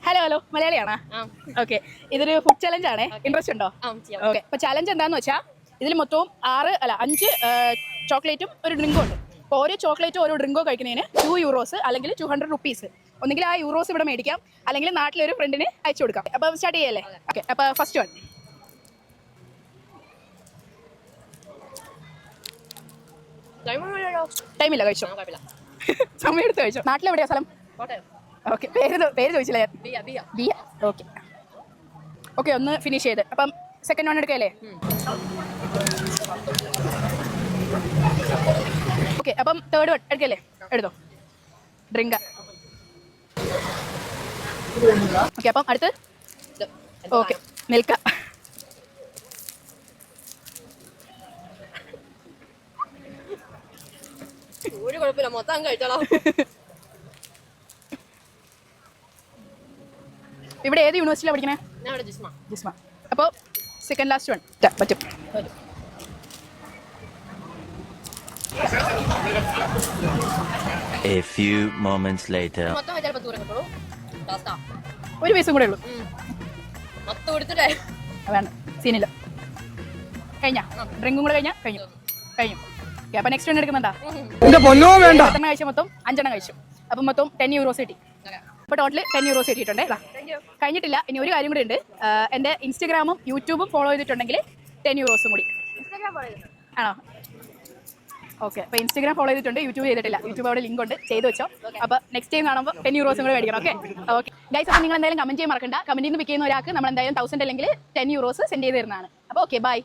Hello മലയാളിയാണോ? Okay, ഇതൊരു food challenge ആണ്. Interest ഉണ്ടോ? ഓക്കെ, അപ്പൊ ചലഞ്ച് എന്താന്ന് വെച്ചാൽ ഇതിൽ മൊത്തവും 5 ചോക്ലേറ്റും ഒരു ഡ്രിങ്കും ഉണ്ട്. അപ്പോൾ ഓരോ ചോക്ലേറ്റും ഓരോ ഡ്രിങ്കോ കഴിക്കുന്നതിന് €2 അല്ലെങ്കിൽ ₹200. ഒന്നെങ്കിൽ ആ യൂറോസ് ഇവിടെ മേടിക്കാം, അല്ലെങ്കിൽ നാട്ടിലൊരു ഫ്രണ്ടിന് അയച്ചു കൊടുക്കാം. അപ്പോൾ സ്റ്റാർട്ട് ചെയ്യല്ലേ? ഓക്കെ, അപ്പോൾ ഫസ്റ്റ് വൺ. ടൈമില്ല, കഴിച്ചോ? സമയം എടുത്ത് കഴിച്ചോ. നാട്ടിലെവിടെയാ സ്ഥലം? ഓക്കെ, പേര് ചോദിച്ചില്ലേ? ബിയ. ഓക്കെ ഓക്കെ, ഒന്ന് ഫിനിഷ് ചെയ്ത്. അപ്പം സെക്കൻഡ് വൺ എടുക്കല്ലേ? ഓക്കെ, അപ്പം തേർഡ് വൺ എടുക്കല്ലേ? എടുത്തോ, ഡ്രിങ്ക. ഓക്കെ, അപ്പം അടുത്ത് ഓക്കെ മിൽക്ക. ഒരു കുഴപ്പമില്ല, മൊത്തം കഴിച്ചോളാം. ഇവിടെ ഏത് യൂണിവേഴ്സിറ്റിയിലാണ് പഠിക്കണേ? ജിസ്മ. അപ്പോൾ സെക്കൻഡ് ലാസ്റ്റ് വൺ പറ്റും. A few moments later. ഒരു പീസും കൂടെ ഉള്ളൂ. വേണ്ട, സീനില്ല. കഴിഞ്ഞ ഡ്രിങ്കും കൂടെ കഴിഞ്ഞു. അപ്പൊ നെക്സ്റ്റ് വൺ എടുക്കുന്നുണ്ടാ? കഴിച്ചു മൊത്തം 5 കഴിച്ചു. അപ്പൊ മൊത്തം €10 കിട്ടി. അപ്പോൾ ടോട്ടൽ €10 കിട്ടിയിട്ടുണ്ട്. കഴിഞ്ഞിട്ടില്ല, ഇനി ഒരു കാര്യം കൂടി ഉണ്ട്. എൻ്റെ ഇൻസ്റ്റഗ്രാമും യൂട്യൂബും ഫോളോ ചെയ്തിട്ടുണ്ടെങ്കിൽ €10 കൂടി. ആണോ? ഓക്കെ, അപ്പോൾ ഇൻസ്റ്റഗ്രാം ഫോളോ ചെയ്തിട്ടുണ്ട്, യൂട്യൂബ് ചെയ്തിട്ടില്ല. യൂട്യൂബ് അവിടെ ലിങ്ക് ഉണ്ട്, ചെയ്ത് വെച്ചോ. അപ്പോൾ നെക്സ്റ്റ് ടൈം കാണുമ്പോൾ €10 കൂടെ മേടിക്കണം. ഓക്കെ ഗൈസ്, അപ്പോൾ നിങ്ങൾ എന്തായാലും കമൻറ്റ് ചെയ്യാൻ മറക്കണ്ട. കമൻറ്റിൽ നിന്ന് പിക്ക് ചെയ്യുന്ന ഒരാൾക്ക് നമ്മൾ എന്തായാലും 1000 അല്ലെങ്കിൽ €10 സെൻഡ് ചെയ്ത് തരുന്നതാണ്. അപ്പോൾ ഓക്കെ, ബൈ.